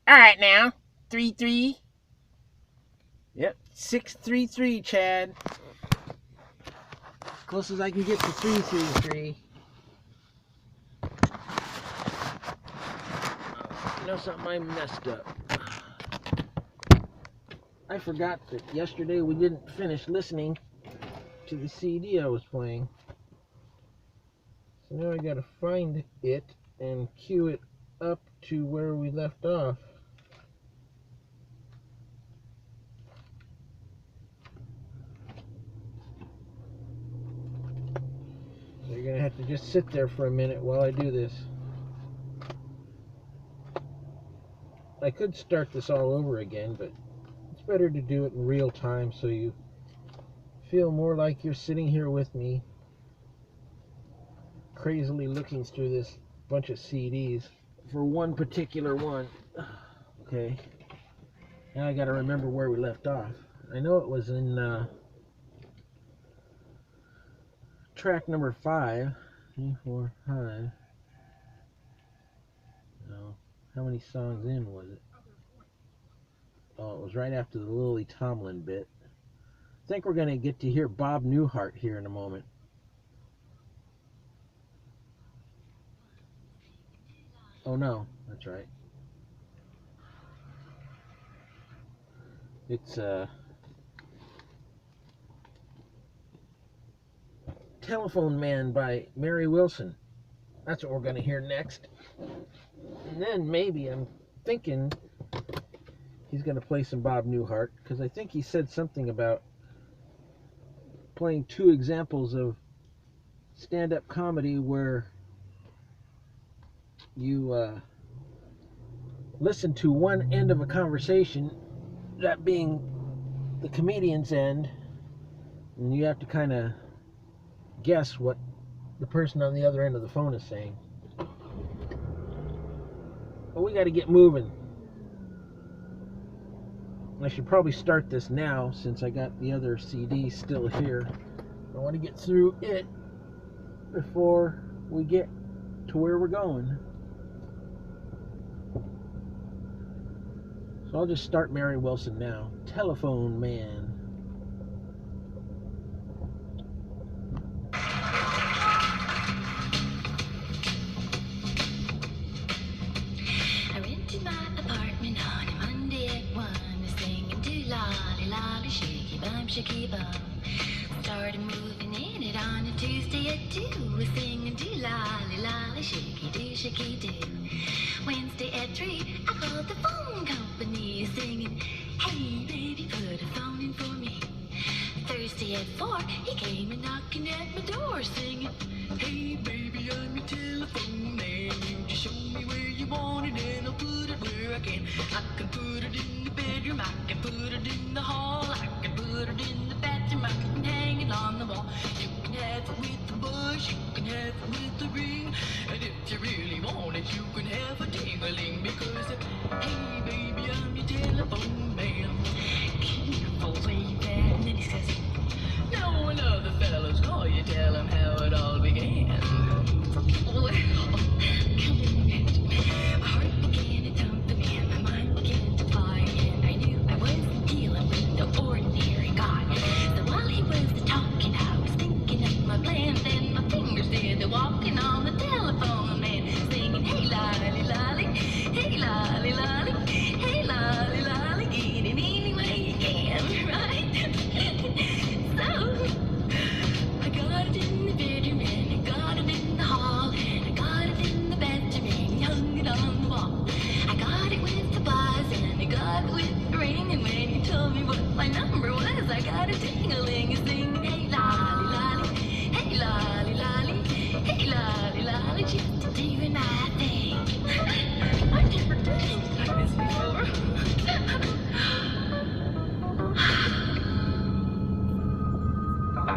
All right now. 3-3. Yep. 6-3-3, Chad. Close as I can get to 3-3-3. You know something? I messed up. I forgot that yesterday we didn't finish listening to the CD I was playing. So now I gotta find it and cue it up to where we left off. So you're gonna have to just sit there for a minute while I do this. I could start this all over again, but it's better to do it in real time so you feel more like you're sitting here with me, crazily looking through this bunch of CDs for one particular one. Okay, now I gotta remember where we left off. I know it was in track number 5. 3, 4, 5. No, how many songs in was it? Oh, it was right after the Lily Tomlin bit. I think we're gonna get to hear Bob Newhart here in a moment. Oh no, that's right. It's Telephone Man by Mary Wilson. That's what we're going to hear next. And then maybe I'm thinking he's going to play some Bob Newhart, because I think he said something about playing 2 examples of stand-up comedy where you listen to one end of a conversation, that being the comedian's end, and you have to kind of guess what the person on the other end of the phone is saying. But we got to get moving. I should probably start this now since I got the other CD still here. I want to get through it before we get to where we're going. So I'll just start Mary Wilson now. Telephone Man. I rented my apartment on a Monday at 1, singing do lolly lolly shaky bum shaky bum. Started moving in it on a Tuesday at 2, singing do lolly lolly shaky do. Wednesday at 3, I called the phone company singing, hey baby, put a phone in for me. Thursday at 4, he came and knocking at my door singing, hey baby, I'm your telephone man. You just show me where you want it and I'll put it where I can. I can put it in the bedroom, I can put it in the hall, I can put it in the bathroom, I can hang it on the wall. You can have it with the bush, you can have it with the ring, and if you really want it, you can have a ding-a-ling, because hey baby, I'm your telephone man. Careful way back, and then he says, now when other fellas call you, tell them how it all began. Well, come in, my heart began to thump and my mind began to fly, and I knew I wasn't dealing with the ordinary guy. So while he was talking, I was thinking of my plans, and my fingers did the walking on the telephone man, singing, hey lolly lolly, hey lolly lolly, hey lolly lolly, get it any way you can, right? So I got it in the bedroom, and I got it in the hall, and I got it in the bathroom, and hung it on the wall. I got it with the buzz, and I got it with the ring, and when you told me what my number was, I got a ding-a-ling, singing, hey lolly lolly, hey lolly lolly, hey lolly lolly, just doing my thing. I've never done anything like this before.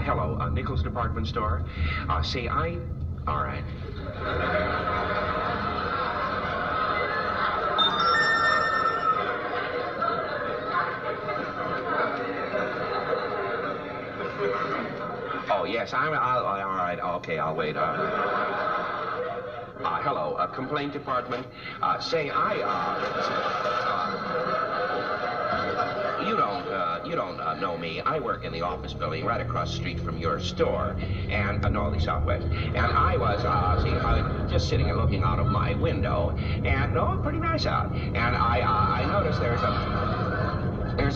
Hello, Nichols Department Store. Say, all right. Oh, yes, all right, okay, I'll wait. Hello, complaint department. Say, you don't know me. I work in the office building right across the street from your store, and no, the Southwest. And I was just sitting and looking out of my window, and no, pretty nice out. And I noticed there's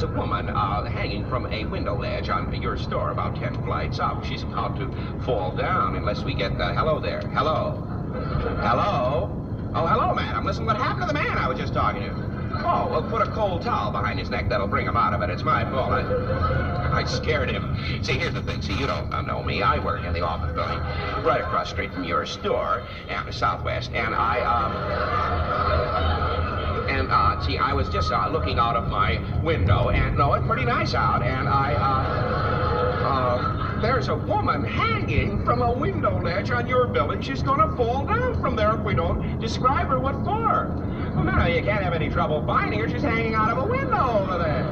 a woman hanging from a window ledge on your store about 10 flights up. She's about to fall down unless we get hello there. Hello. Hello. Oh, hello, madam. Listen, what happened to the man I was just talking to? Oh, well, put a cold towel behind his neck. That'll bring him out of it. It's my fault. I scared him. See, here's the thing. See, you don't know me. I work in the office building right across the street from your store and the Southwest. And see, I was just looking out of my window, and no, it's pretty nice out. And there's a woman hanging from a window ledge on your building. She's going to fall down from there if we don't describe her. What for? Well, no, you can't have any trouble finding her. She's hanging out of a window over there.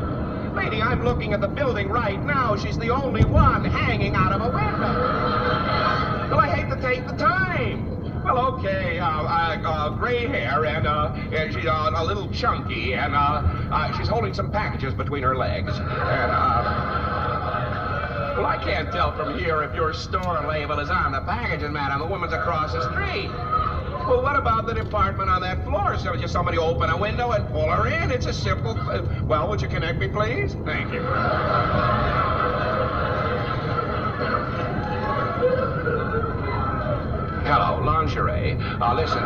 Lady, I'm looking at the building right now. She's the only one hanging out of a window. Well, I hate to take the time. Well, okay, gray hair, and she's a little chunky, and she's holding some packages between her legs. And, well, I can't tell from here if your store label is on the packages, madam. The woman's across the street. Well, what about the department on that floor? So just somebody open a window and pull her in. It's a simple... well, would you connect me, please? Thank you. Hello, lingerie. Listen,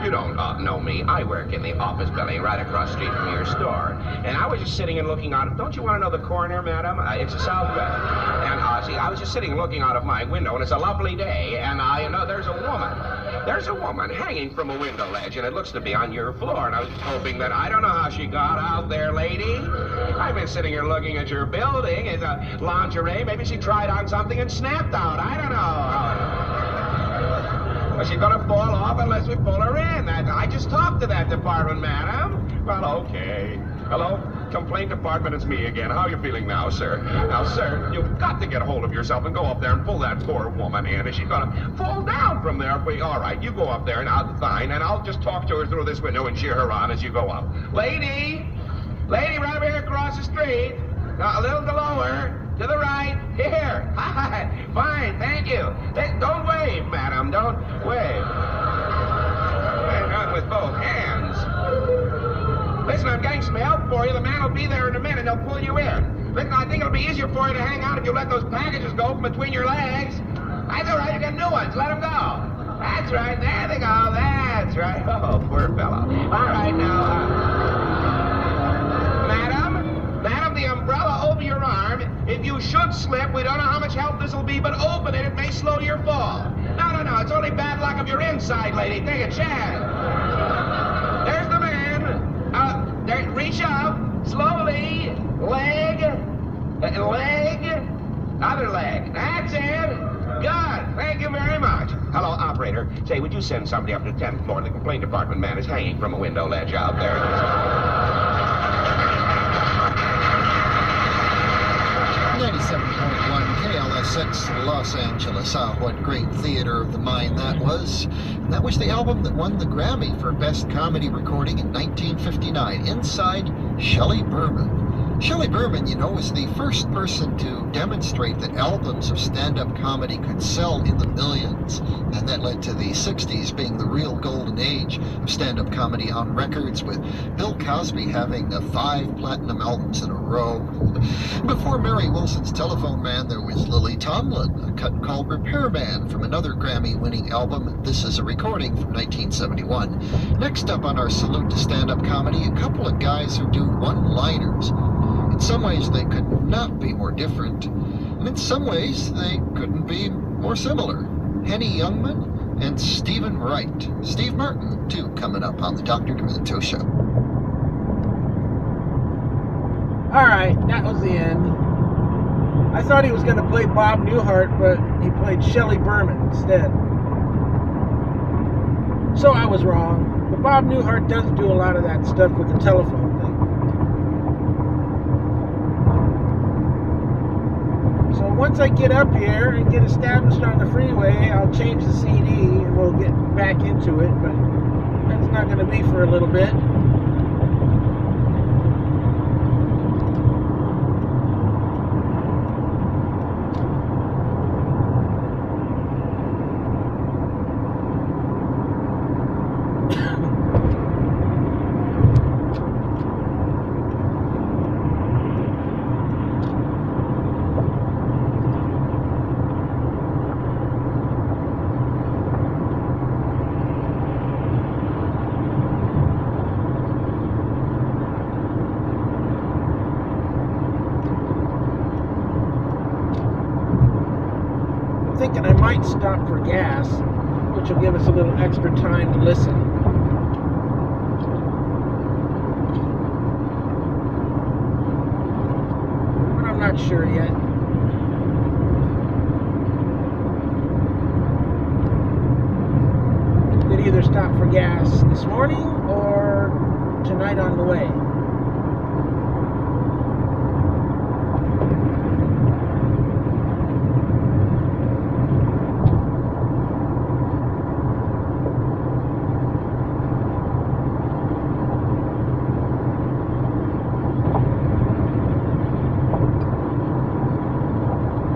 you don't know me. I work in the office building right across the street from your store. And I was just sitting and looking out. Don't you want to know the corner, madam? It's the Southwest. And, see, I was just sitting looking out of my window, and it's a lovely day. And, there's a woman. There's a woman hanging from a window ledge, and it looks to be on your floor. And I was just hoping that... I don't know how she got out there, lady. I've been sitting here looking at your building. It's a lingerie. Maybe she tried on something and snapped out. I don't know. Well, she's going to fall off unless we pull her in. I just talked to that department, madam. Well, okay. Hello? Complaint department, it's me again. How are you feeling now, sir? Now, sir, you've got to get a hold of yourself and go up there and pull that poor woman in. And she's going to fall down from there. All right, you go up there, and I'll just talk to her through this window and cheer her on as you go up. Lady, right over here across the street. A little lower. To the right. Here. Fine, thank you. Don't wave, madam. Don't wave. And not with both hands. Listen, I'm getting some help for you. The man will be there in a minute. He'll pull you in. Listen, I think it'll be easier for you to hang out if you let those packages go from between your legs. That's all right. You get new ones. Let them go. That's right. There they go. That's right. Oh, poor fellow. All right, now, Madam, the umbrella over your arm. If you should slip, we don't know how much help this will be, but open it. It may slow your fall. No. It's only bad luck of your inside, lady. Take a chance. There's the man. Reach out. Slowly. Leg. Other leg. That's it. Good. Thank you very much. Hello, operator. Say, would you send somebody up to the 10th floor? The complaint department man is hanging from a window ledge out there. 97.1 KLSX Los Angeles. What great theater of the mind that was. And that was the album that won the Grammy for Best Comedy Recording in 1959, Inside Shelley Berman. Shelley Berman, you know, was the first person to demonstrate that albums of stand-up comedy could sell in the millions. And that led to the 60s being the real golden age of stand-up comedy on records, with Bill Cosby having 5 platinum albums in a row. Before Mary Wilson's Telephone Man, there was Lily Tomlin, a cut called Repairman from another Grammy-winning album. This is a recording from 1971. Next up on our Salute to Stand-Up Comedy, a couple of guys who do one-liners. In some ways, they could not be more different, and in some ways, they couldn't be more similar. Henny Youngman and Stephen Wright. Steve Martin, too, coming up on the Dr. Demento Show. All right, that was the end. I thought he was going to play Bob Newhart, but he played Shelley Berman instead. So I was wrong. But Bob Newhart does do a lot of that stuff with the telephone thing. So once I get up here and get established on the freeway, I'll change the CD and we'll get back into it, but that's not going to be for a little bit. Thinking I might stop for gas, which will give us a little extra time to listen. But I'm not sure yet. Could either stop for gas this morning or tonight on the way.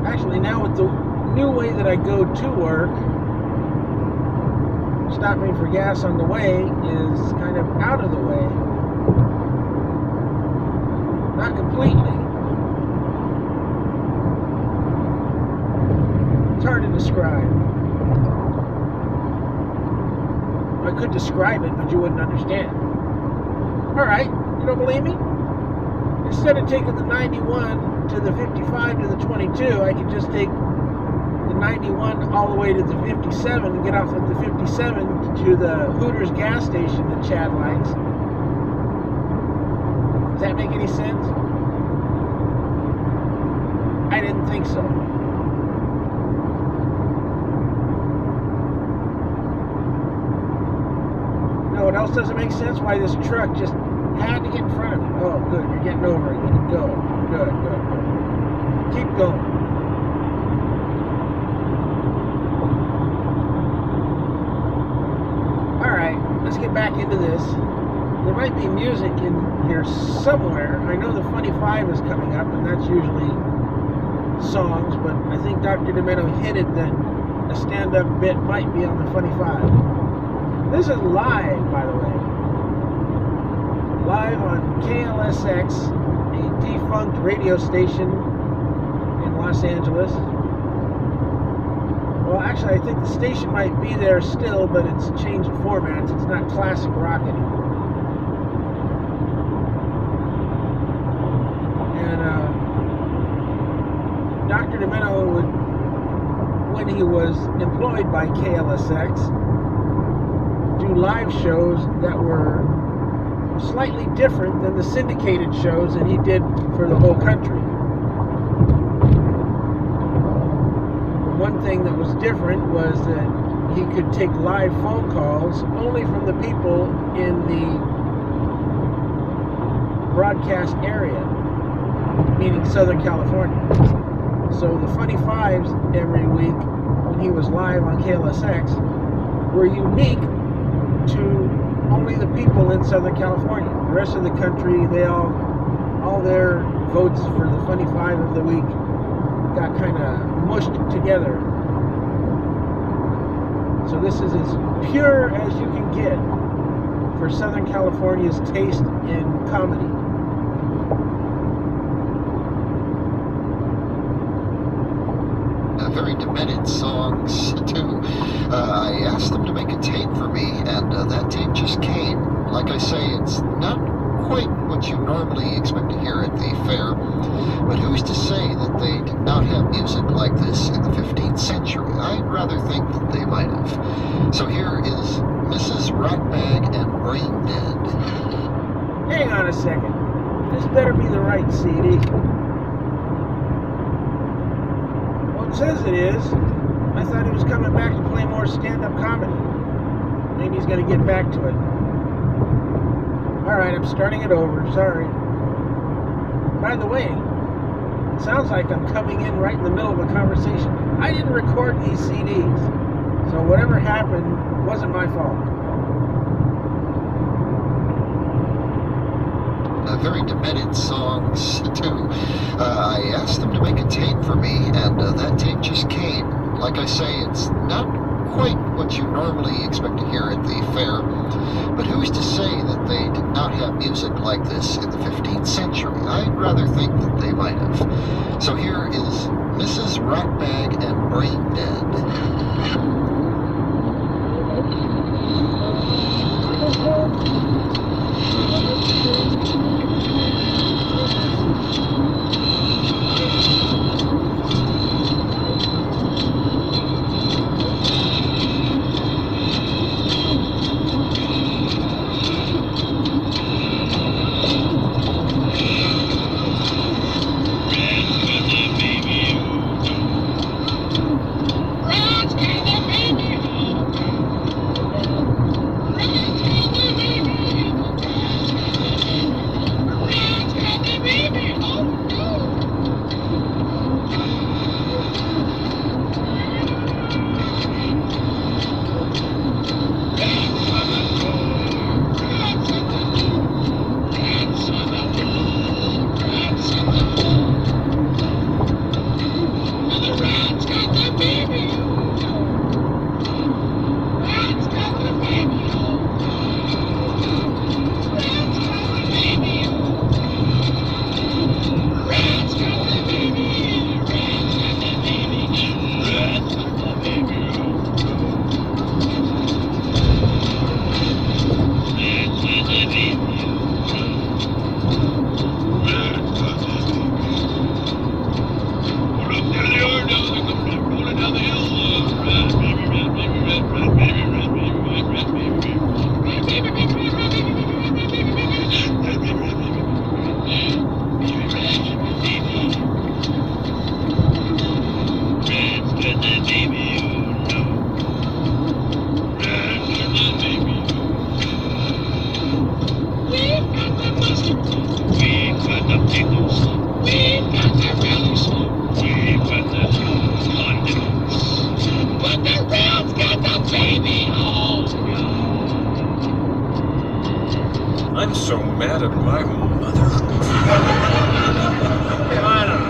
Actually, now with the new way that I go to work, stopping for gas on the way is kind of out of the way. Not completely. It's hard to describe. I could describe it, but you wouldn't understand. Alright, you don't believe me? Instead of taking the 91 to the 55 to the 22, I could just take the 91 all the way to the 57 and get off at the 57 to the Hooters gas station that Chad likes. Does that make any sense? I didn't think so. No, what else doesn't make sense? Why this truck just had to get in front of me. Oh, good, you're getting over it. Go. Good. Keep going. Alright, let's get back into this. There might be music in here somewhere. I know the Funny Five is coming up, and that's usually songs, but I think Dr. Demento hinted that a stand-up bit might be on the Funny Five. This is live, by the way. Live on KLSX, a defunct radio station in Los Angeles. Well, actually, I think the station might be there still, but it's changed formats. It's not classic rock anymore. And Dr. Demento would, when he was employed by KLSX, do live shows that were slightly different than the syndicated shows that he did for the whole country. One thing that was different was that he could take live phone calls only from the people in the broadcast area, meaning Southern California. So the Funny Fives every week when he was live on KLSX were unique to only the people in Southern California. The rest of the country, they all their votes for the Funny Five of the week got kind of mushed together. So this is as pure as you can get for Southern California's taste in comedy. Very demented songs, too. I asked them to make a tape for me, and that tape just came. Like I say, it's not quite what you normally expect to hear at the fair, but who's to say that they did not have music like this in the 15th century? I'd rather think that they might have. So here is Mrs. Ratbag and Brain Dead. Hang on a second. This better be the right CD. Well, it says it is. I thought he was coming back to play more stand-up comedy. Maybe he's going to get back to it. Alright, I'm starting it over. Sorry. By the way, sounds like I'm coming in right in the middle of a conversation. I didn't record these CDs, so whatever happened wasn't my fault. Very demented songs, too. I asked them to make a tape for me, and that tape just came. Like I say, it's not quite what you normally expect to hear at the fair, but who's to say that they did not have music like this in the 15th century? I'd rather think that they might have. So here is Mrs. Ratbag and Brain Dead. I'm so mad at my mother. I don't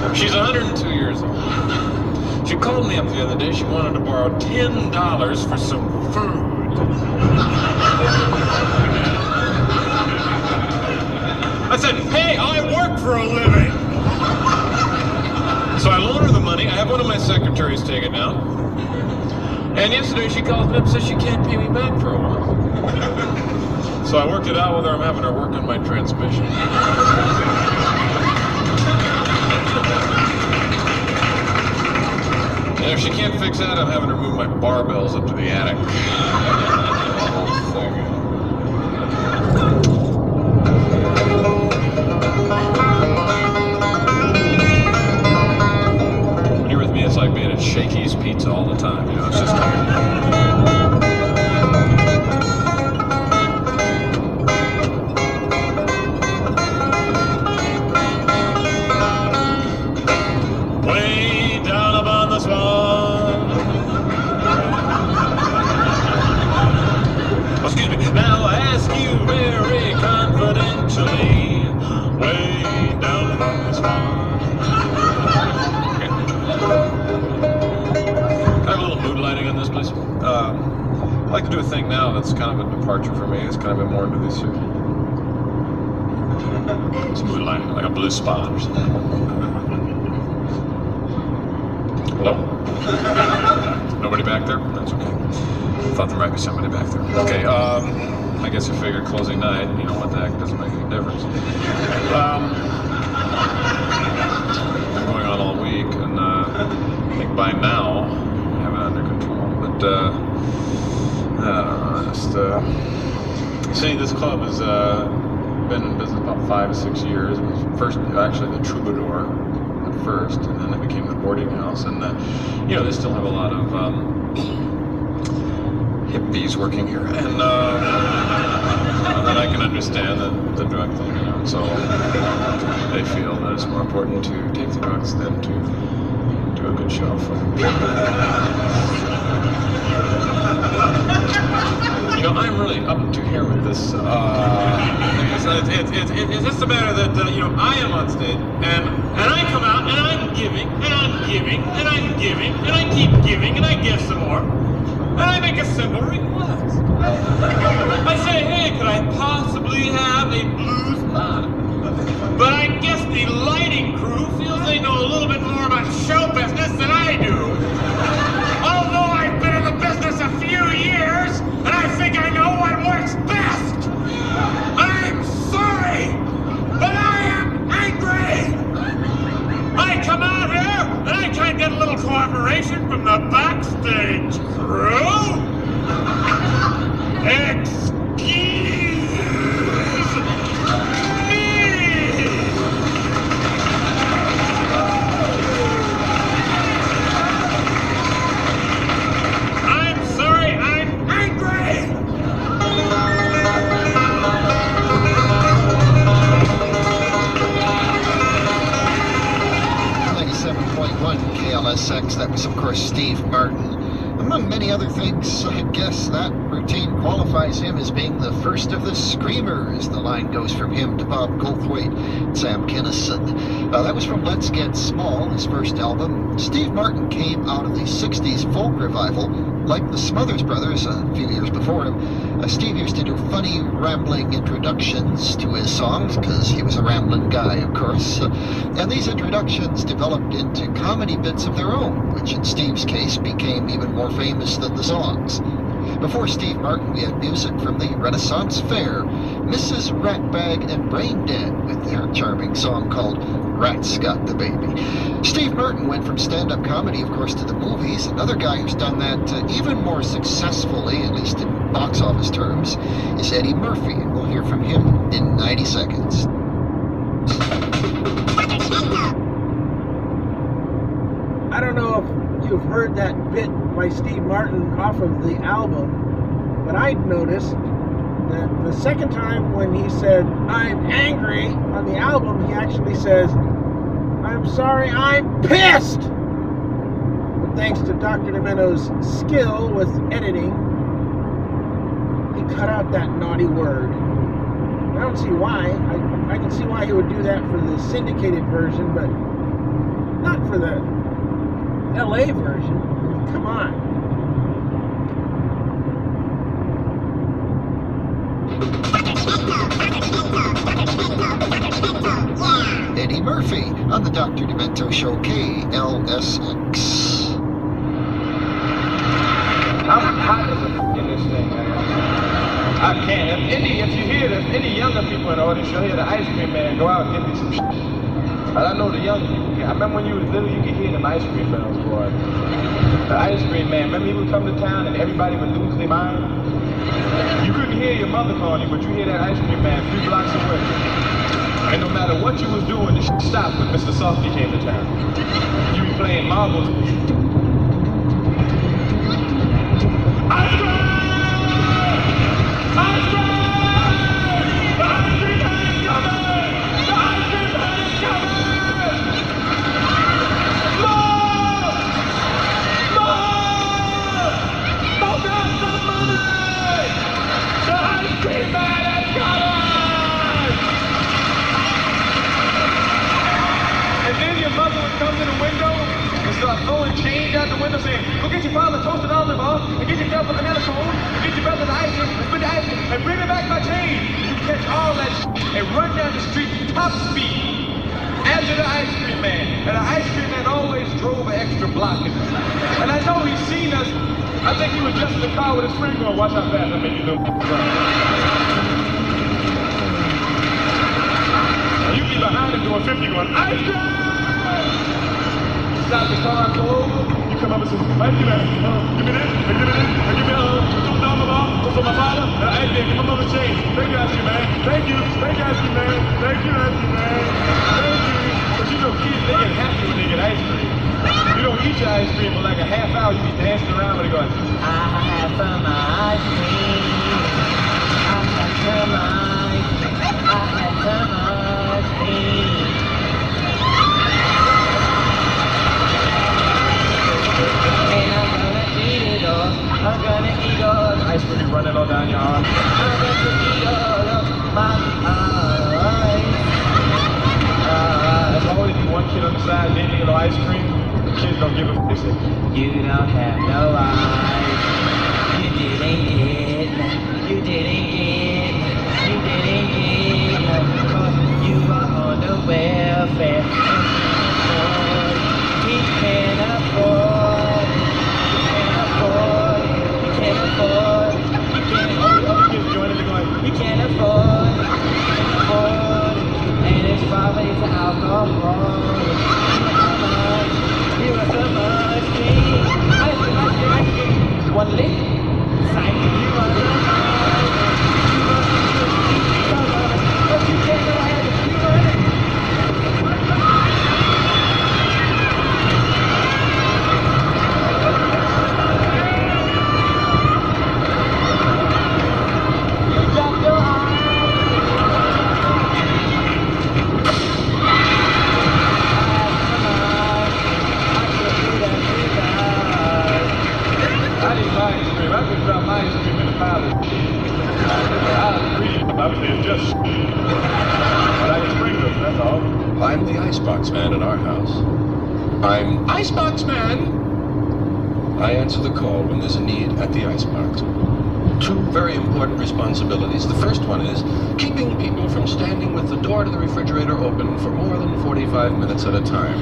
know. She's 102 years old. She called me up the other day. She wanted to borrow $10 for some food. I said, hey, I work for a living. So I loaned her the money. I have one of my secretaries take it now. And yesterday she calls me up and says she can't pay me back for a while. So I worked it out with her. I'm having her work on my transmission. And if she can't fix that, I'm having her move my barbells up to the attic. When you're with me, it's like being at Shakey's Pizza all the time. You know, it's just way down upon the swan. Oh, excuse me. Now I ask you very confidentially, way down upon the swan. Can I have a little mood lighting on this, please? I'd like to do a thing now that's kind of a departure for me. It's kind of been more into this. It's mood lighting, like a blue spot or something. Hello? Nobody back there? That's okay. I thought there might be somebody back there. Okay, I guess I figured closing night, you know what the heck, doesn't make any difference. Been going on all week, and I think by now I have it under control. But I don't know, just see, this club has been in business about 5 or 6 years. It was first actually the Troubadour at first, and then it became the boarding house. And you know, they still have a lot of hippies working here, and then I can understand the drug thing, you know. So they feel that it's more important to take the drugs than to do a good show for them. You know, I'm really up to here with this. It's just a matter that you know, I am on stage and I come out and I'm giving and I'm giving and I'm giving and I keep giving and I give some more and I make a simple request. I say, hey, could I possibly have a blues line? But I guess the lighting crew feels they know a little bit more about show business than I do. Although I've been in the business a few years, and I think I know what works best. I'm sorry, but I am angry. I come out here, and I try and get a little cooperation from the backstage crew. Excuse me. I'm sorry, I'm angry! 97.1 KLSX, that was of course Steve Martin. Among many other things, I guess that routine qualifies him as being the first of the Screamers. The line goes from him to Bob Goldthwait and Sam Kinison. That was from Let's Get Small, his first album. Steve Martin came out of the 60s folk revival. Like the Smothers Brothers a few years before him, Steve used to do funny, rambling introductions to his songs, because he was a rambling guy, of course. And these introductions developed into comedy bits of their own, which in Steve's case became even more famous than the songs. Before Steve Martin, we had music from the Renaissance Fair, Mrs. Ratbag and Brain Dead, with their charming song called Rat's Got the Baby. Steve Martin went from stand-up comedy, of course, to the movies. Another guy who's done that even more successfully, at least in box office terms, is Eddie Murphy, and we'll hear from him in 90 seconds. I don't know if you've heard that bit by Steve Martin off of the album, but I noticed that the second time when he said, I'm angry, on the album, he actually says, I'm sorry, I'm pissed! But thanks to Dr. Demento's skill with editing, he cut out that naughty word. I don't see why. I can see why he would do that for the syndicated version, but not for the LA version. Come on. Eddie Murphy on the Dr. Demento Show, KLSX. I'm hot as a in this thing, man. I can't. If you hear this, any younger people in the audience, you'll hear the ice cream man go out and get me some shit. But I know the young people can. I remember when you was little, you could hear them ice cream bells, boy. The ice cream man, remember he would come to town and everybody would lose their mind? You couldn't hear your mother calling you, but you hear that ice cream man 3 blocks away. And no matter what you was doing, the shit stopped when Mr. Softy came to town. You be playing marbles. Ice cream! Ice cream! The ice cream man is coming! The ice cream man is coming! Lord! Lord! Don't got some money! The ice cream man is coming! And then your mother would come to the window and start throwing change out the window saying, go get your father toasted olive oil, and get yourself a banana cone, and get your brother the ice cream, and split the ice cream, and bring me back my change. You catch all that and run down the street top speed after the ice cream man. And the ice cream man always drove an extra block. And I know he's seen us. I think he was just in the car with his friend going, watch how fast I make you little run. And you be behind him doing 50 going, ice cream! Stop the car, go over, you come up and say, ice cream man, give me this, and give me this, and give me $2 for my father, and ice cream, give my mother change. Thank you, ice cream man. Thank you, ice cream man. Thank you, ice cream man. Thank you. But you know, kids, they get happy when they get ice cream. You don't eat your ice cream for like a half hour, you be dancing around with it going, I have some ice cream. I have some ice ice cream be running all down your arm. I got to eat all of my eyes. As long as you one kid on the side didn't eat no ice cream, the kids don't give a f***. They say, you don't have no eyes. You didn't get me. You didn't get me. You didn't get me. Cause you are on the welfare. He can't afford it. He can't afford it. He can't afford it. He can't afford it. All the kids joining me going, he can't afford it. He can't afford it. And it's probably the alcohol. You are so much king. Ice cream. One lick. Thank you. You are so much. You are so much. But you can't have it. You are it. Drop your eyes. I need my ice cream. I could drop my ice cream in the pilot. I agree. Obviously, it's just. But I just bring them, that's all. I'm the icebox man in our house. I'm icebox man. I answer the call when there's a need at the icebox. Two very important responsibilities. The first one is keeping people from standing with the door to the refrigerator open for more than 45 minutes at a time.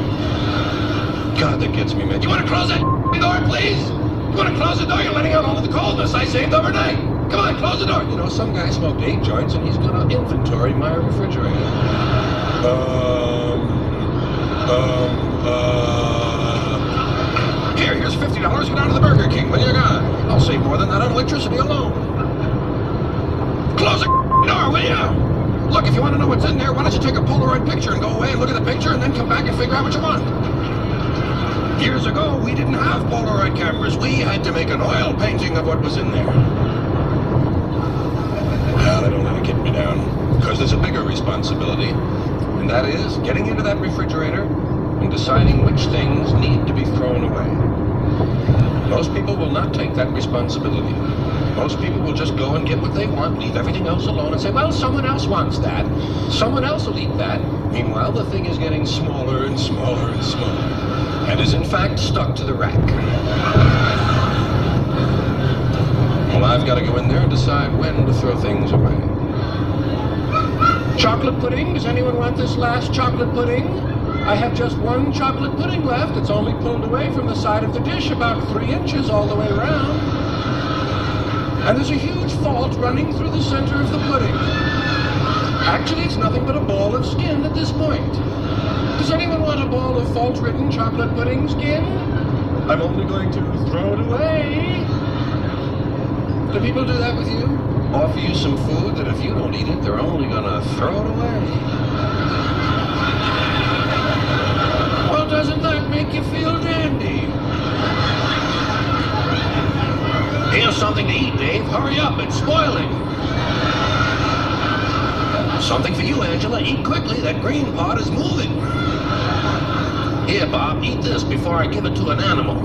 God, that gets me, man. You want to close that door, please? You want to close the door? You're letting out all of the coldness I saved overnight. Come on, close the door. You know, some guy smoked 8 joints and he's going to inventory my refrigerator. Here's $50. Go down to the Burger King when you're gone. I'll save more than that on electricity alone. Close the door, will you? Look, if you want to know what's in there, why don't you take a Polaroid picture and go away and look at the picture and then come back and figure out what you want. Years ago, we didn't have Polaroid cameras. We had to make an oil painting of what was in there. Well, they don't let it get me down, because there's a bigger responsibility, and that is getting into that refrigerator and deciding which things need to be thrown away. Most people will not take that responsibility. Most people will just go and get what they want, leave everything else alone, and say, well, someone else wants that. Someone else will eat that. Meanwhile, the thing is getting smaller and smaller and smaller, and is in fact stuck to the rack. Well, I've got to go in there and decide when to throw things away. Chocolate pudding? Does anyone want this last chocolate pudding? I have just one chocolate pudding left. It's only pulled away from the side of the dish about 3 inches all the way around. And there's a huge fault running through the center of the pudding. Actually, it's nothing but a ball of skin at this point. Does anyone want a ball of fault-ridden chocolate pudding skin? I'm only going to throw it away. Do people do that with you? Offer you some food that if you don't eat it, they're only gonna throw it away. Well, doesn't that make you feel dandy? Here's something to eat, Dave. Hurry up, it's spoiling. Something for you, Angela. Eat quickly, that green pot is moving. Here, Bob, eat this before I give it to an animal.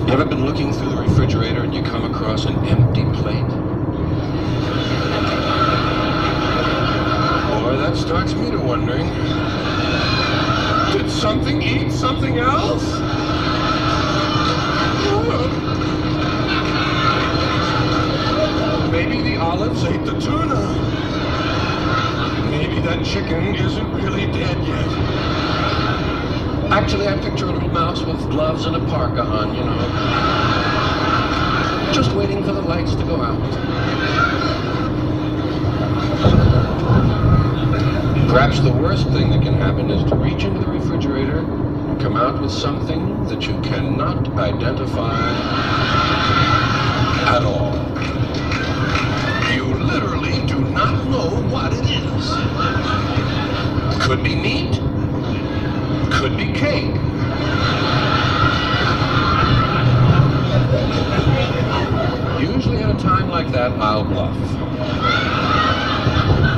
You ever been looking through the refrigerator and you come across an empty plate? Boy, that starts me to wondering, did something eat something else? Maybe the olives ate the tuna. Maybe that chicken isn't really dead yet. Actually, I picture a little mouse with gloves and a parka on, you know. Just waiting for the lights to go out. Perhaps the worst thing that can happen is to reach into the refrigerator and come out with something that you cannot identify at all. You literally do not know what it is. Could be meat, could be cake. Usually at a time like that, I'll bluff.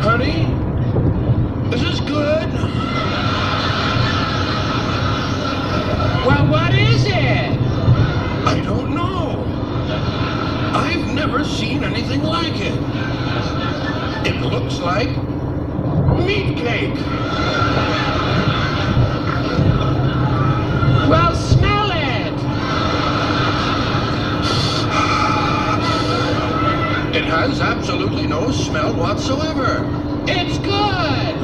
Honey, is this good? Well, what is it? has absolutely no smell whatsoever. It's good!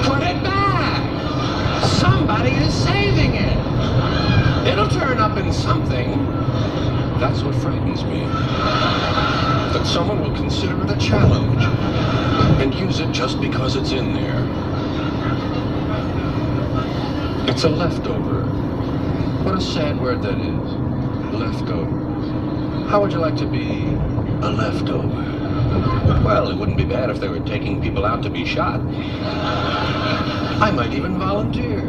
Put it back! Somebody is saving it! It'll turn up in something. That's what frightens me. That someone will consider it a challenge and use it just because it's in there. It's a leftover. What a sad word that is. Leftover. How would you like to be a leftover? Well, it wouldn't be bad if they were taking people out to be shot. I might even volunteer.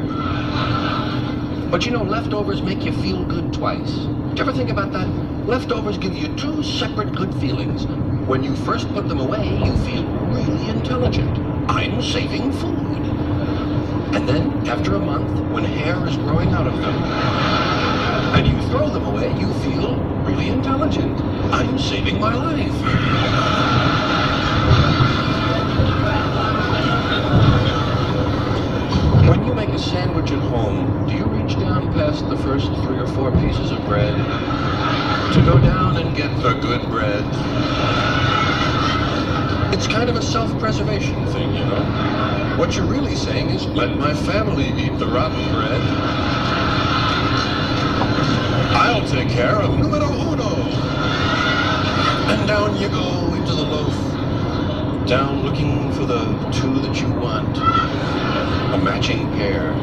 But you know, leftovers make you feel good twice. Do you ever think about that? Leftovers give you two separate good feelings. When you first put them away, you feel really intelligent. I'm saving food. And then, after a month, when hair is growing out of them, and you throw them away, you feel really intelligent. I'm saving my life. When you make a sandwich at home, do you reach down past the first 3 or 4 pieces of bread to go down and get the good bread? It's kind of a self-preservation thing, you know? What you're really saying is, let my family eat the rotten bread. I'll take care of numero uno. And down you go into the loaf, down looking for the 2 that you want. A matching pair.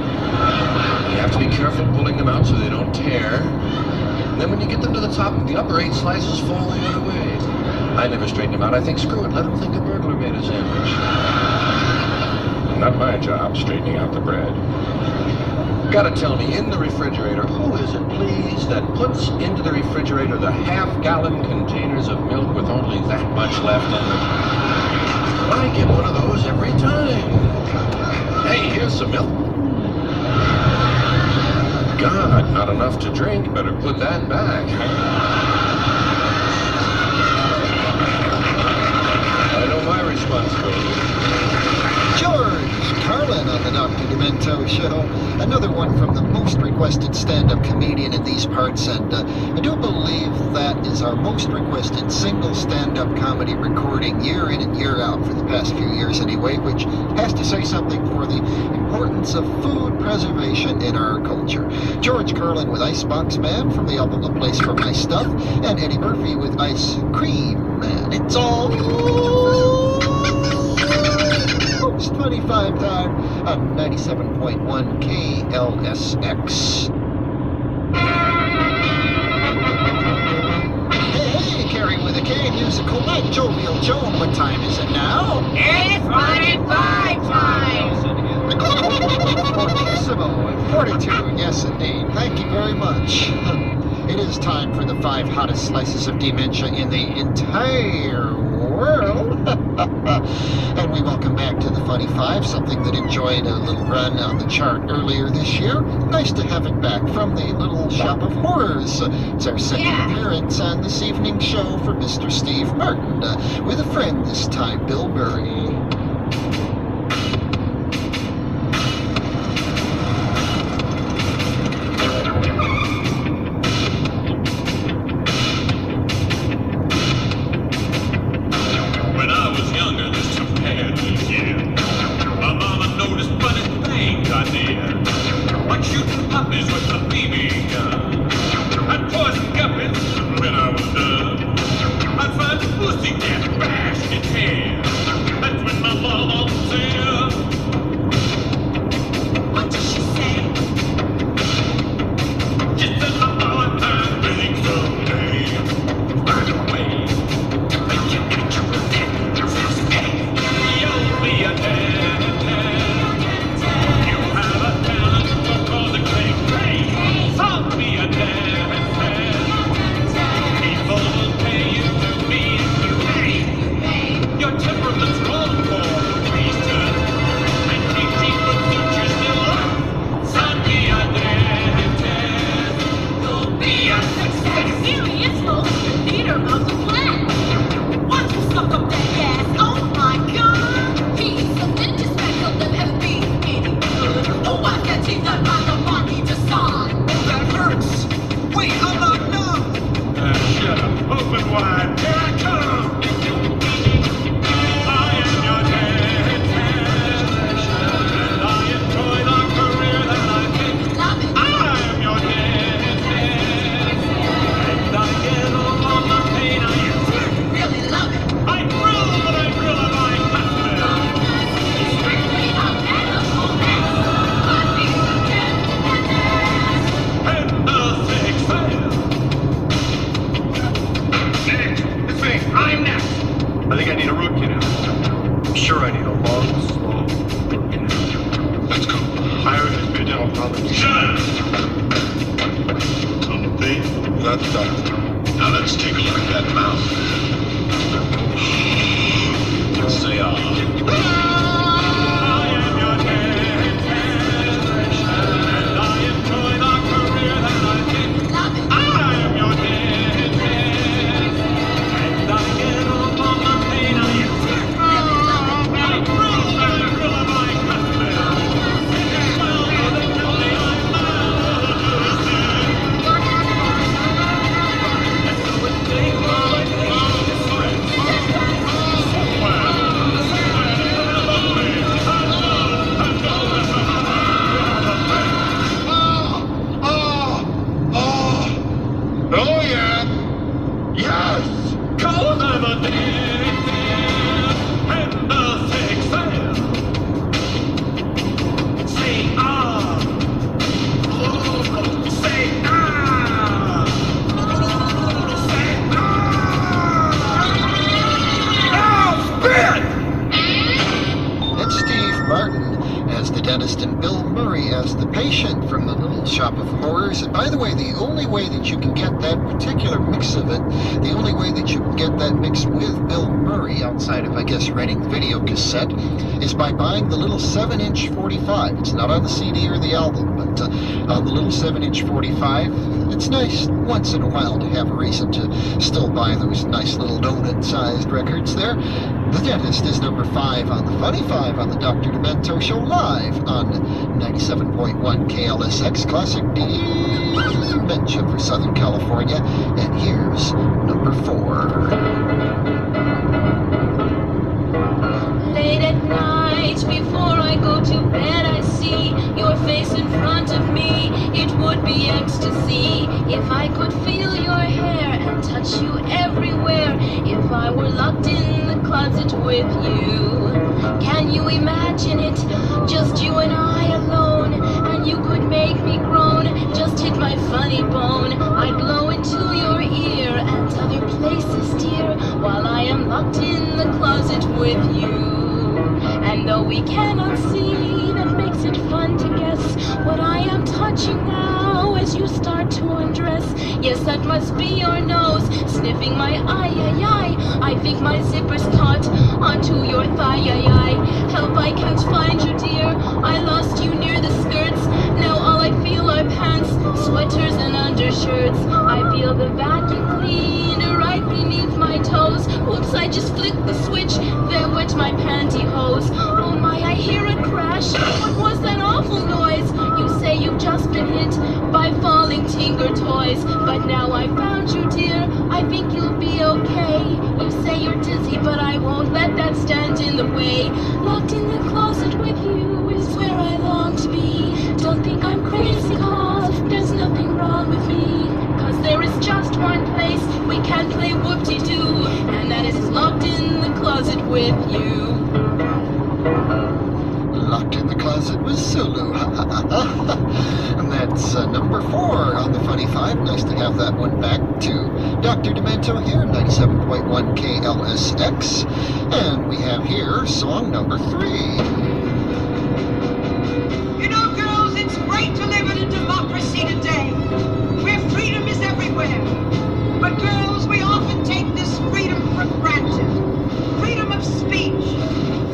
You have to be careful pulling them out so they don't tear. And then when you get them to the top, the upper 8 slices fall the other way. I never straighten them out. I think, screw it, let them think a burglar made a sandwich. Not my job, straightening out the bread. Gotta tell me, in the refrigerator, who is it, please, that puts into the refrigerator the half-gallon containers of milk with only that much left in them? I get one of those every time. Hey, here's some milk. God, not enough to drink. Better put that back. I know my responsibility. George Carlin on the Dr. Demento Show. Another one from the most requested stand-up comedian in these parts, and I do believe that is our most requested single stand-up comedy recording year in and year out for the past few years anyway, which has to say something for the importance of food preservation in our culture. George Carlin with Icebox Man from the album A Place for My Stuff, and Eddie Murphy with Ice Cream Man. It's all 25 time on 97.1 KLSX. Hey, carrying with a K, musical night, Jovial Joan. What time is it now? It's 45 times! Fortissimo at 42, yes indeed. Thank you very much. It is time for the 5 hottest slices of dementia in the entire world. And we welcome back to the Funny Five, something that enjoyed a little run on the chart earlier this year. Nice to have it back from the Little Shop of Horrors. It's our second appearance on this evening's show for Mr. Steve Martin, with a friend this time, Bill Murray. Hey! That's Now let's take a look at that mouth. Let's say, I am your destination, and I enjoy the career that I take. I am your destination, and I get off on my pain. I am thrill of my customers. It is well known they tell me I'm and so it takes all I take to spread. Oh yeah! Yes! Cause I'm addicted in the sixth sense. Say ah. Say ah. Say ah. Oh, spit! It's Steve Martin as the dentist and Bill Murray as the patient from the Little Shop of Horrors. And by the way, the only way that you can get that particular mix of it, the only way that you can get that mix with Bill Murray outside of, I guess, renting the video cassette, is by buying the little 7-inch 45. It's not on the CD or the album, but on the little 7-inch 45. It's nice once in a while to have a reason to still buy those nice little donut-sized records there. The Dentist is number 5 on the Funny 5 on the Dr. Demento Show live on 97.1 KLSX Classic Dementia for Southern California. And here's number 4. Late at night, before I go to bed, I see your face in front of me. It would be ecstasy if I could feel your hair and touch you everywhere. If I were locked in the closet with you, can you imagine it? Just you and I alone, and you could make me groan. Just hit my funny bone. I'd blow into your ear and other places, dear, while I am locked in the closet with you. And though we cannot see, that makes it fun to guess what I am touching now as you start to undress. Yes, that must be your nose, sniffing my eye. I think my zipper's caught onto your thigh. Help, I can't find you, dear. I lost you near the skirts. Now all I feel are pants, sweaters, and undershirts. I feel the vacuum cleaner right beneath my toes. Oops, I just flicked the switch. There went my pantyhose. Oh my, I hear a crash. What was that awful noise? You say you've just been hit by falling Tinker toys. But now I found you, dear. I think you'll be okay. You say you're dizzy, but I won't let that stand in the way. Locked in the closet with you is where I long to be. Don't think I'm crazy, cause there's nothing wrong with me. Cause there is just one place we can play whoop-de-doo, and that is locked in the closet with you. Locked in the closet with Sulu. And that's number 4 on the Funny 5. Nice to have that one back to Dr. Demento here, 97.1 KLSX. And we have here song number 3. You know, girls, it's great to live in a democracy today, where freedom is everywhere. But girls, we often take this freedom for granted. Freedom of speech,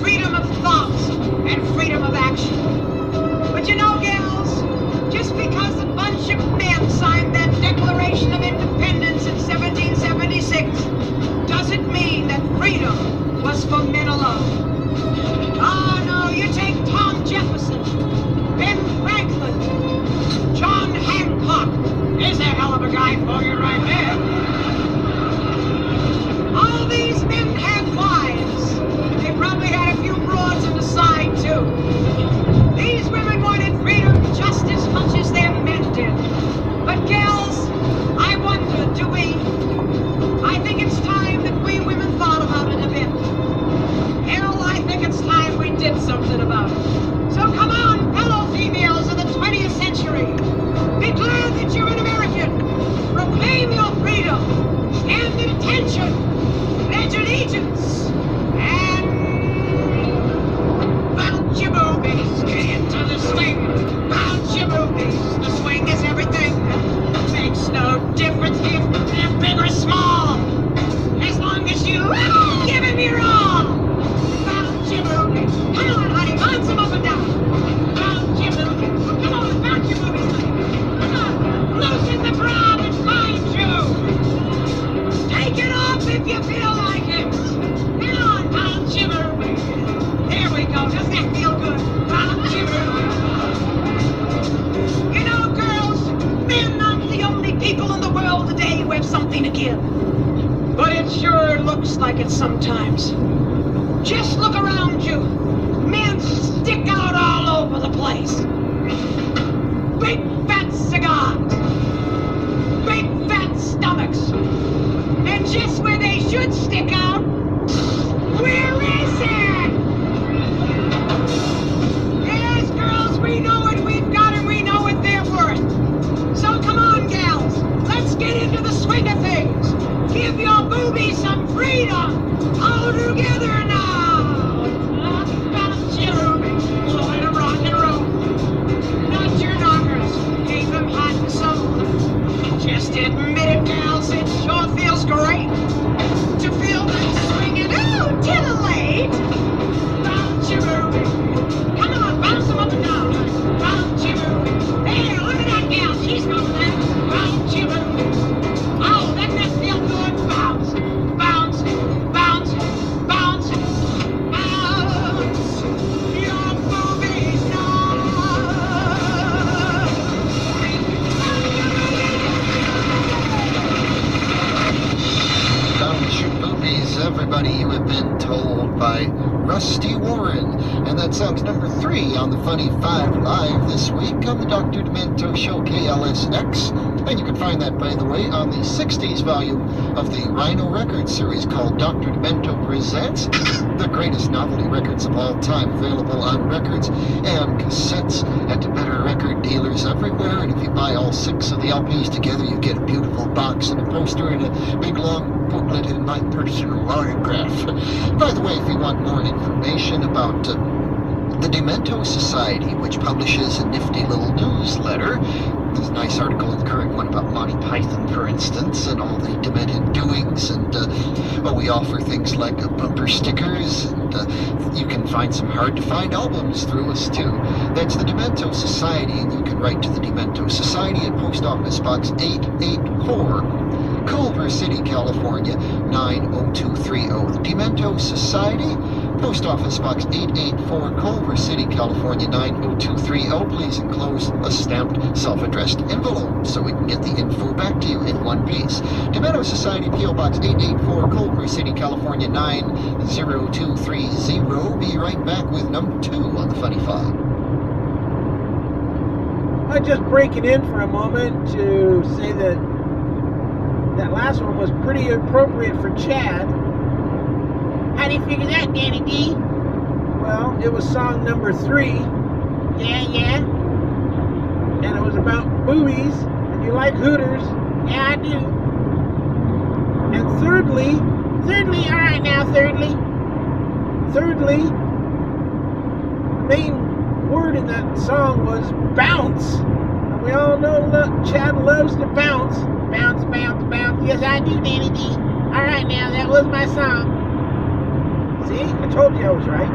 freedom of thought, and freedom of action. But you know, girls, just because a bunch of men signed that Declaration of Independence in 1776 doesn't mean that freedom was for men alone. Oh no, you take Tom Jefferson, We're not the only people in the world today who have something to give. But it sure looks like it sometimes. Just look around you. Men stick out all over the place. Big fat cigars. Big fat stomachs. And just where they should stick out, where is it? Yes, girls, we know what we've got and we know what they're worth. So come on, gals, let's get into the swing of things. Give your boobies some freedom. All together now. Bounce your boobies, joy to rock and roll. Not your knockers, keep them hot and soul. Just admit it, gals, it sure feels great to feel that swinging. Oh, titillate. Bounce your boobies. Come on, bounce them up and down. Bounce your boobies. Hey, look at that gal, she's going there. Bounce your boobies. Oh, doesn't that feel good? Bounce, bounce, bounce, bounce, bounce. Your boobies now. Bounce your boobies, everybody, you have been told by Rusty Warren. And that song's number 3 on the Funny 5 Live this week on the Dr. Demento Show KLSX. And you can find that, by the way, on the 60s volume of the Rhino Records series called Dr. Demento Presents the greatest novelty records of all time, available on records and cassettes at better record dealers everywhere. And if you buy all 6 of the LPs together, you get a beautiful box and a poster and a big long booklet and my personal autograph. By the way, if you want more information about the Demento Society, which publishes a nifty little newsletter. There's a nice article in the current one about Monty Python, for instance, and all the demented doings, and we offer things like bumper stickers, and you can find some hard-to-find albums through us, too. That's the Demento Society, and you can write to the Demento Society at Post Office Box 884, Culver City, California, 90230. The Demento Society, Post Office Box 884, Culver City, California, 90230. Please enclose a stamped, self-addressed envelope so we can get the info back to you in one piece. Demento Society, P.O. Box 884, Culver City, California, 90230. Be right back with number 2 on the Funny 5. I'm just breaking in for a moment to say that that last one was pretty appropriate for Chad. How do you figure that, Danny D? Well, it was song number 3. Yeah. And it was about boobies. And you like Hooters. Yeah, I do. And thirdly, alright now, thirdly, the main word in that song was bounce. And we all know Chad loves to bounce. Bounce, bounce, bounce. Yes, I do, Danny D. Alright now, that was my song. See? I told you I was right.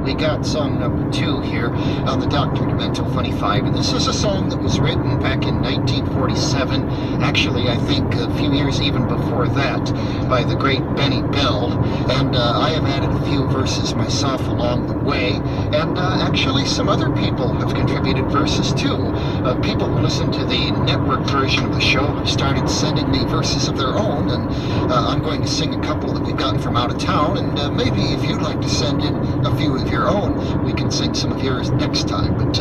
We got song number 2 here on the Dr. Demento Funny 5, and this is a song that was written back in 1947, actually I think a few years even before that, by the great Benny Bell, and I have added a few verses myself along the way, and actually some other people have contributed verses too. People who listen to the network version of the show have started sending me verses of their own, and I'm going to sing a couple that we've gotten from out of town, and maybe if you'd like to send in a few of your own, we can sing some of yours next time. But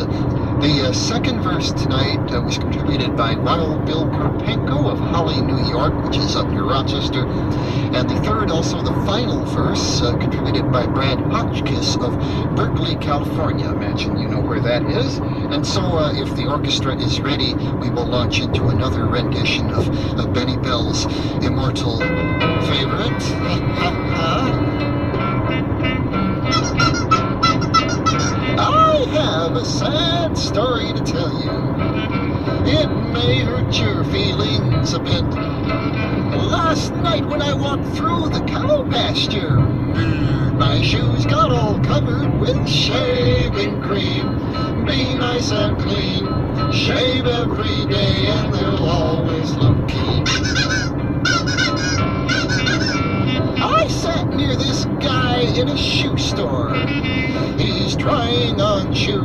the second verse tonight was contributed by Wild Bill Karpenko of Holly, New York, which is up near Rochester. And the third, also the final verse, contributed by Brad Hotchkiss of Berkeley, California. I imagine you know where that is. And so if the orchestra is ready, we will launch into another rendition of Benny Bell's immortal favorite. I have a sad story to tell you. It may hurt your feelings a bit. Last night when I walked through the cow pasture, my shoes got all covered with shaving cream. Be nice and clean, shave every day, and there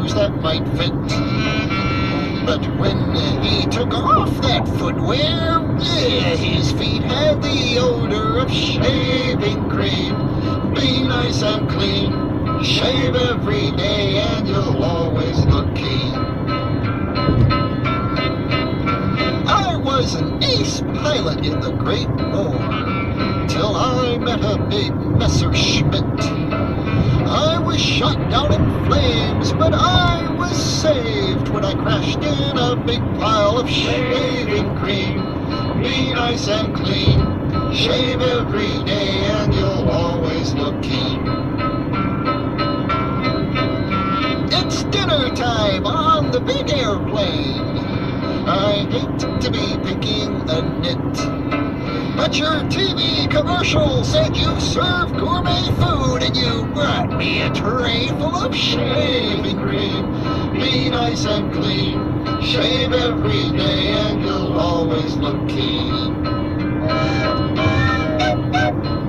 shoes that might fit. But when he took off that footwear, his feet had the odor of shaving cream. Be nice and clean, shave every day, and you'll always look keen. I was an ace pilot in the Great War, till I met a big Messerschmitt. I was shot down in flames, but I was saved when I crashed in a big pile of shaving cream. Be nice and clean, shave every day, and you'll always look keen. It's dinner time on the big airplane. I hate to be picking a nit, but your TV commercial said you serve gourmet food and you brought me a tray full of shaving cream. Be nice and clean, shave every day, and you'll always look keen.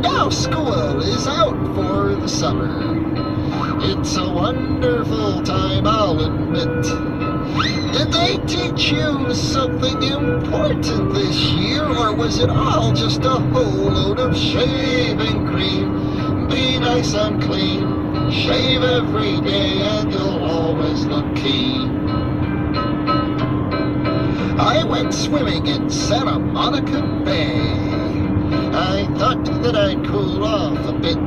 Now school is out for the summer. It's a wonderful time, I'll admit. Did they teach you something important this year, or was it all just a whole load of shaving cream? Be nice and clean, shave every day, and you'll always look keen. I went swimming in Santa Monica Bay. I thought that I'd cool off a bit,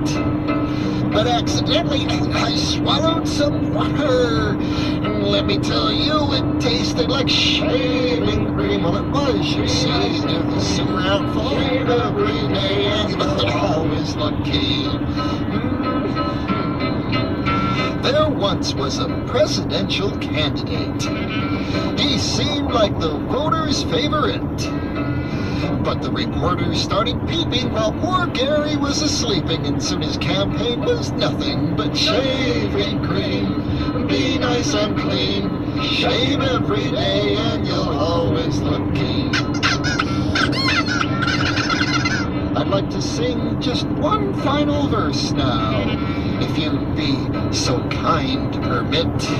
but accidentally I swallowed some water. And let me tell you, it tasted like shaving cream. Well, it was, you see. If the sewer outfall, shave every day, and you'll always look keen. There once was a presidential candidate. He seemed like the voters' favorite. But the reporters started peeping while poor Gary was a-sleeping, and soon his campaign was nothing but shaving cream. Be nice and clean, shave every day, and you'll always look keen. I'd like to sing just one final verse now, if you'd be so kind to permit.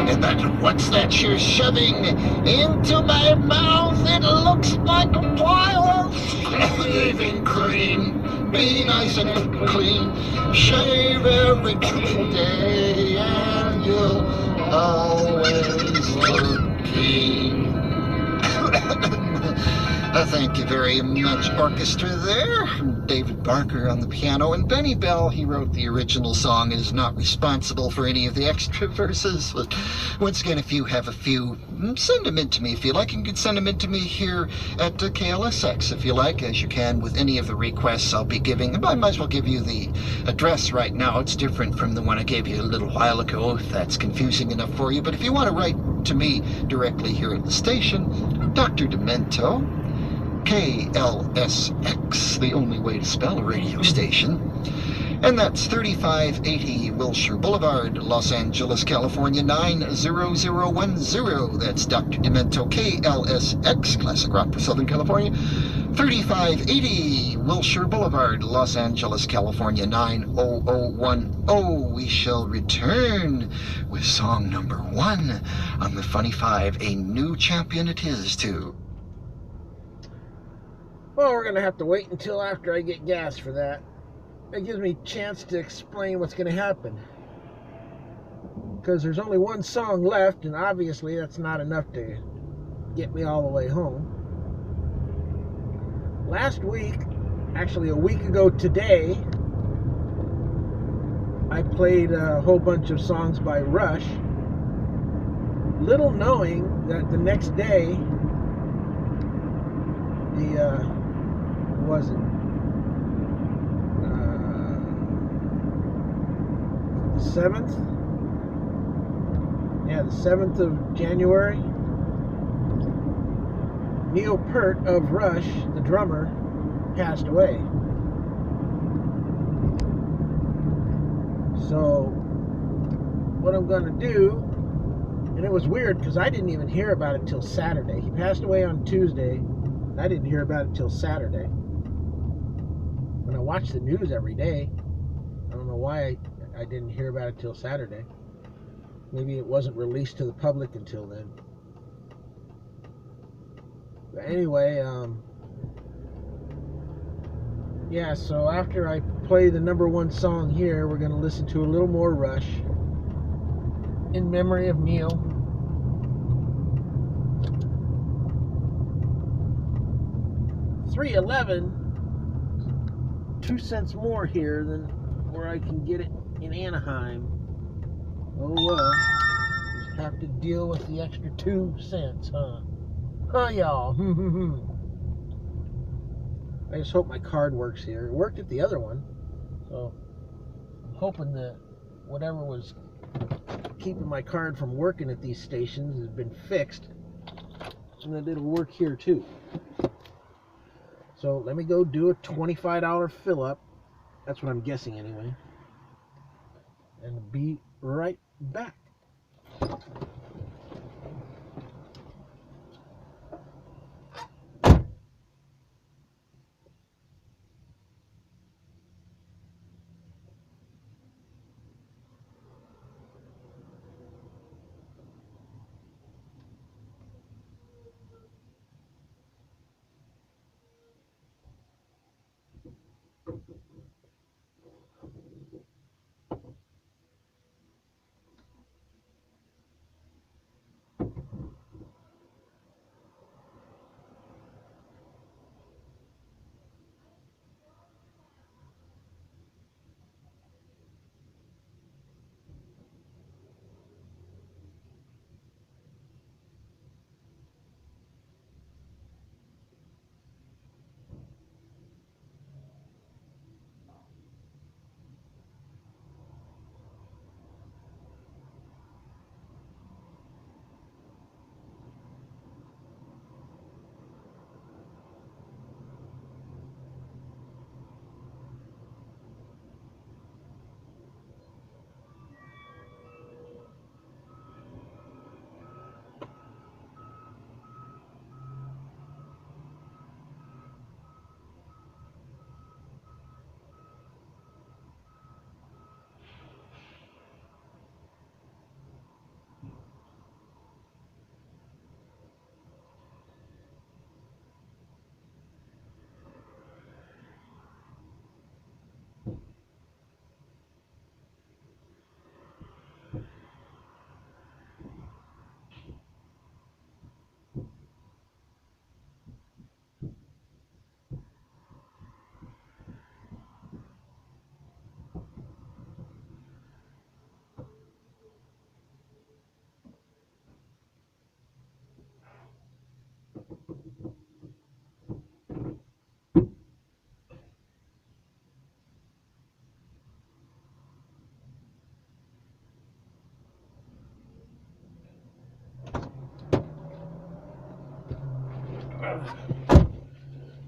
And that, what's that you're shoving into my mouth? It looks like a pile of shaving cream. Be nice and clean, shave every day, and you'll always look keen. Thank you very much, orchestra there. David Barker on the piano, and Benny Bell, he wrote the original song, is not responsible for any of the extra verses. But once again, if you have a few, send them in to me if you like. You can send them in to me here at KLSX if you like, as you can with any of the requests I'll be giving. I might as well give you the address right now. It's different from the one I gave you a little while ago, if that's confusing enough for you. But if you want to write to me directly here at the station, Dr. Demento, KLSX, the only way to spell a radio station. And that's 3580 Wilshire Boulevard, Los Angeles, California, 90010. That's Dr. Demento, KLSX, Classic Rock for Southern California. 3580 Wilshire Boulevard, Los Angeles, California, 90010. We shall return with song number 1 on the Funny Five. A new champion it is, too. Well, we're going to have to wait until after I get gas for that. It gives me a chance to explain what's going to happen. Because there's only one song left, and obviously that's not enough to get me all the way home. Last week, actually a week ago today, I played a whole bunch of songs by Rush, little knowing that the next day, the 7th? Yeah, the 7th of January. Neil Peart of Rush, the drummer, passed away. So, what I'm going to do, and it was weird because I didn't even hear about it till Saturday. He passed away on Tuesday. I didn't hear about it till Saturday. When I watch the news every day, I don't know why I didn't hear about it till Saturday. Maybe it wasn't released to the public until then. But anyway, yeah, so after I play the #1 song here, we're going to listen to a little more Rush in memory of Neil. $3.11, 2 cents more here than where I can get it in Anaheim. Oh well, just have to deal with the extra 2 cents, huh? Huh, y'all? I just hope my card works here. It worked at the other one, so I'm hoping that whatever was keeping my card from working at these stations has been fixed, and that it'll work here too. So let me go do a $25 fill up. That's what I'm guessing anyway. And be right back.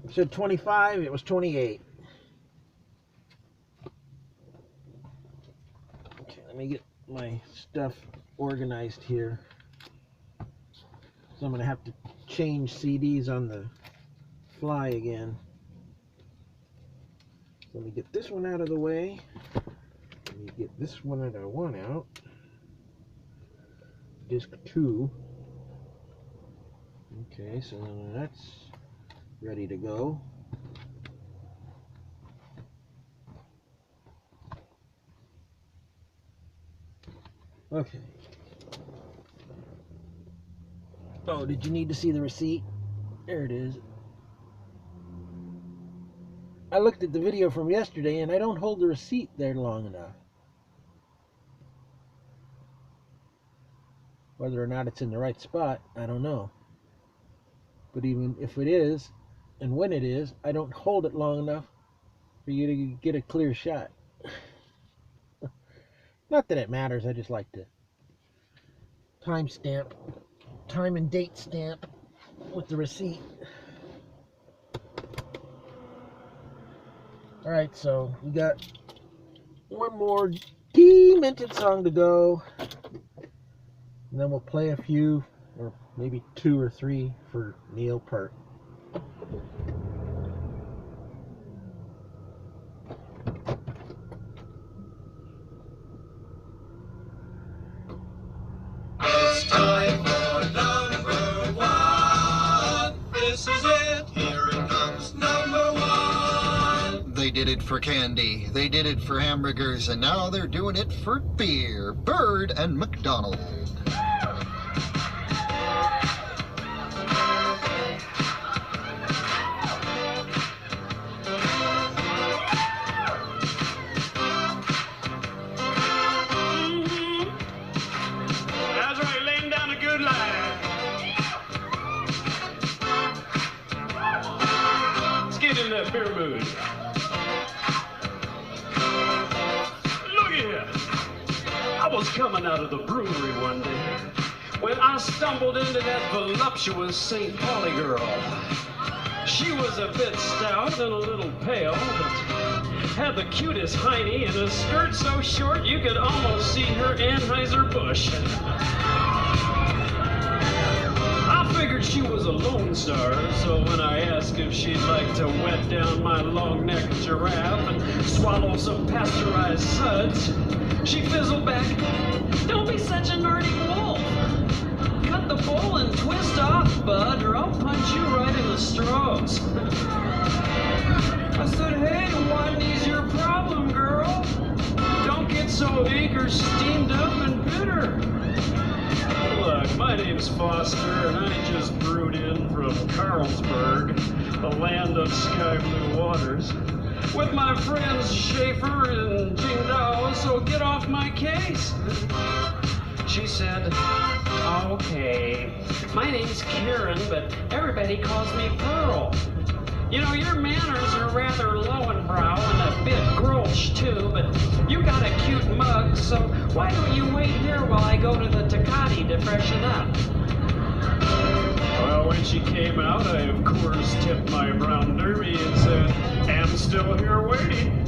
It said 25, it was 28. Okay, let me get my stuff organized here. So I'm going to have to change CDs on the fly again. Let me get this one out of the way. Let me get this one that I want out. Disc 2. Okay, so that's ready to go. Okay. Oh, did you need to see the receipt? There it is. I looked at the video from yesterday and I don't hold the receipt there long enough. Whether or not it's in the right spot, I don't know. But even if it is, and when it is, I don't hold it long enough for you to get a clear shot. Not that it matters, I just like to time and date stamp with the receipt. Alright, so we got one more demented song to go. And then we'll play a few, or maybe 2 or 3 for Neil Peart. this is it. Here it comes, number one. They did it for candy, they did it for hamburgers, and now they're doing it for beer. Bird and McDonald. That's right, laying down a good line. Let's get in that beer mood. Look here. I was coming out of the brewery one day when I stumbled into that voluptuous St. Pauli girl. She was a bit stout and a little pale, but had the cutest hiney and a skirt so short you could almost see her Anheuser-Busch. I figured she was a Lone Star, so when I asked if she'd like to wet down my long-necked giraffe and swallow some pasteurized suds, she fizzled back, "Don't be such a naughty wolf. Cut the bowl and twist off, bud, or I'll punch you right in the straws." I said, "Hey, what is your problem, girl? Don't get so eager, steamed up, and bitter. Look, my name's Foster, and I just brewed in from Carlsberg, the land of sky blue waters, with my friends Schaefer and Jingdao, so get off my case." She said, "Okay, my name's Karen, but everybody calls me Pearl. You know, your manners are rather low-and-brow and a bit grouch, too, but you got a cute mug, so why don't you wait here while I go to the Tecate to freshen up?" Well, when she came out, I, of course, tipped my brown derby and said, "Am still here waiting.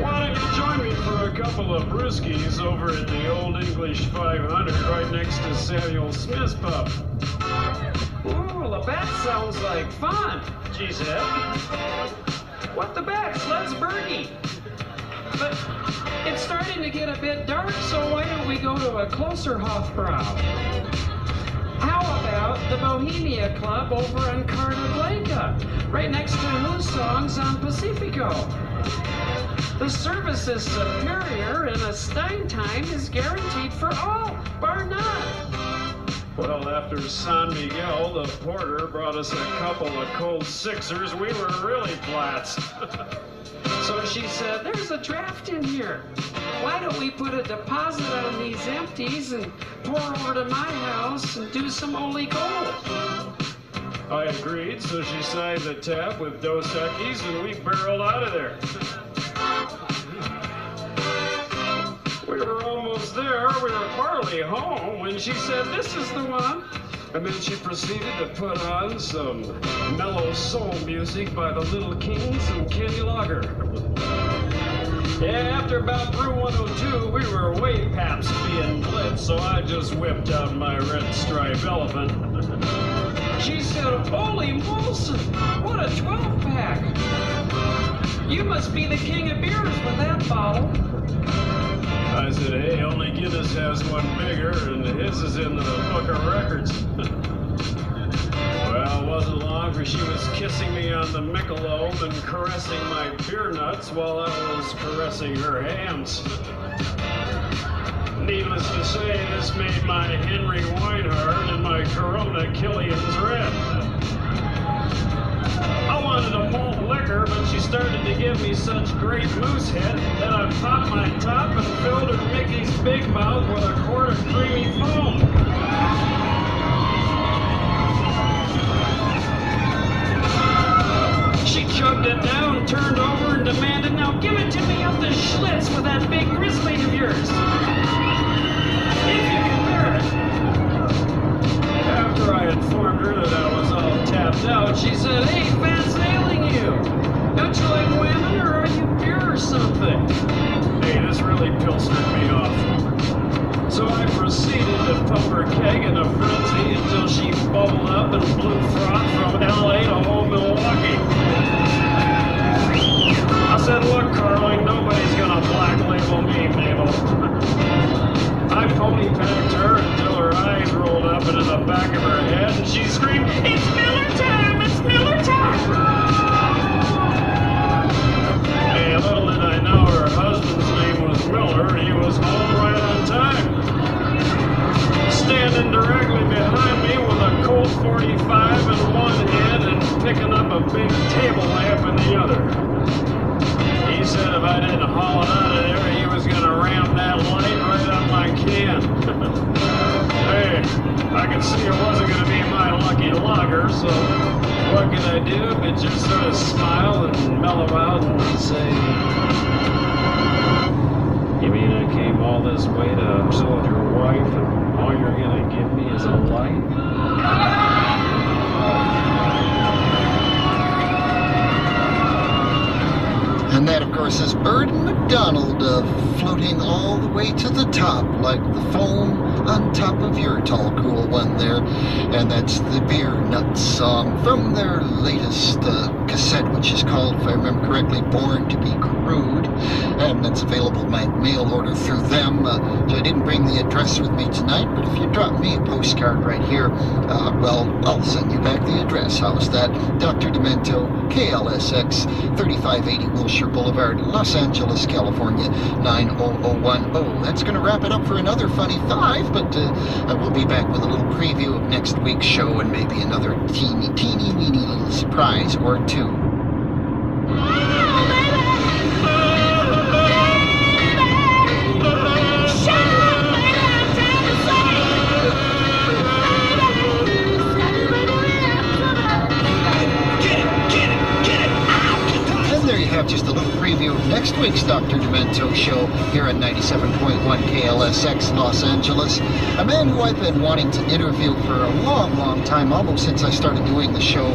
Why don't you join me for a couple of brewskis over at the Old English 500 right next to Samuel Smith's pub?" "Ooh, well, that sounds like fun," she said. "What the backs? Let's boogie. But it's starting to get a bit dark, so why don't we go to a closer Hofbrau? How about the Bohemia Club over in Carta Blanca, right next to Husong's on Pacifico? The service is superior, and a Stein time is guaranteed for all, bar none." Well, after San Miguel, the porter brought us a couple of cold sixers. We were really flats. So she said, "There's a draft in here. Why don't we put a deposit on these empties and pour over to my house and do some Oli Gold?" I agreed, so she signed the tab with Dos Equis, and we barreled out of there. We were almost there. We were barely home when she said, "This is the one." And then she proceeded to put on some mellow soul music by the Little Kings and Kenny Lager. Yeah, after about brew 102, we were way past being lit, so I just whipped out my red striped elephant. She said, "Holy Molson, what a 12-pack. You must be the king of beers with that bottle." I said, "Hey, only Guinness has one bigger, and his is in the book of records." Well, it wasn't long for she was kissing me on the Michelob and caressing my beer nuts while I was caressing her hams. Needless to say, this made my Henry Weinhardt and my Corona Killian's red. I wanted a malt liquor, but she started to give me such great moose head that I popped my top and filled her Mickey's big mouth with a quart of creamy foam. She chugged it down, turned over, and demanded, "Now give it to me up the Schlitz with that big grizzly of yours, if you can bear it." After I informed her that I was all tapped out, she said, "Hey, fan's nailing you. Don't you like women, or are you beer or something?" Hey, this really pilstered me off. So I proceeded to pump her keg in a frenzy until she bubbled up and blew froth from LA to old Milwaukee. I said, "Look, Carling, nobody's gonna black label me, Mabel." I pony packed her until her eyes rolled up into the back of her head, and she screamed, "It's Millie!" a big table lamp in the other. He said if I didn't haul it out of there, he was going to ram that light right on my can. Hey, I could see it wasn't going to be my lucky lager, so what can I do but just sort of smile and mellow out and say, you mean I came all this way to insult your wife and all you're going to give me is a light? And that, of course, is Bird and McDonald floating all the way to the top, like the foam on top of your tall, cool one there. And that's the Beer Nuts song from their latest cassette, which is called, if I remember correctly, Born to be Crude. And that's available by mail order through them. So I didn't bring the address with me tonight, but if you drop me a postcard right here, well, I'll send you back the address. How's that? Dr. Demento, KLSX, 3580 Wilshire Boulevard, Los Angeles, California, 90010. That's going to wrap it up for another Funny 5, but I will be back with a little preview of next week's show and maybe another teeny weeny little surprise or two. Just a little preview of next week's Dr. Demento show here on 97.1 KLSX Los Angeles. A man who I've been wanting to interview for a long time, almost since I started doing the show,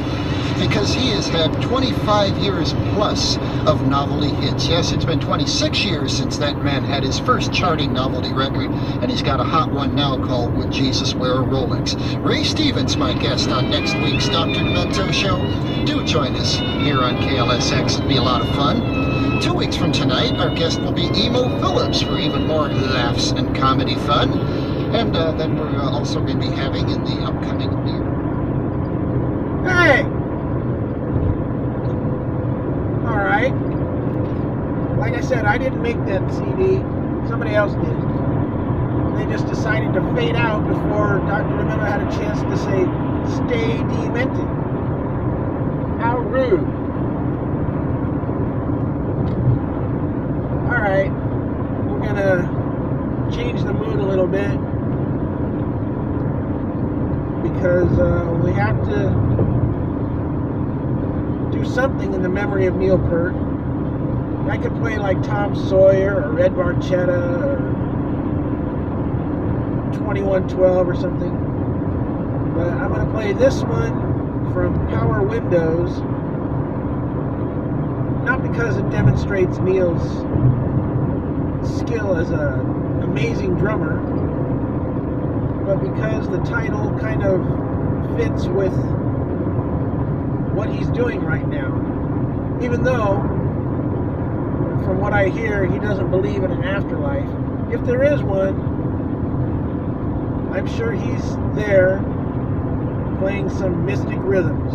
because he has had 25 years plus of novelty hits. Yes, it's been 26 years since that man had his first charting novelty record, and he's got a hot one now called Would Jesus Wear a Rolex? Ray Stevens, my guest on next week's Dr. Demento show. Do join us here on KLSX. It'll be a lot of fun. 2 weeks from tonight, our guest will be Emo Phillips for even more laughs and comedy fun. And then we're also going to be having in the upcoming year. Hey! Alright. Like I said, I didn't make that CD. Somebody else did. They just decided to fade out before Dr. Demento had a chance to say, stay demented. How rude. Alright. We're gonna change the mood a little bit. Because we have to do something in the memory of Neil Peart. I could play like Tom Sawyer or Ed Barchetta or 2112 or something. But I'm going to play this one from Power Windows. Not because it demonstrates Neil's skill as an amazing drummer, but because the title kind of fits with what he's doing right now. Even though, from what I hear, he doesn't believe in an afterlife. If there is one, I'm sure he's there playing some mystic rhythms.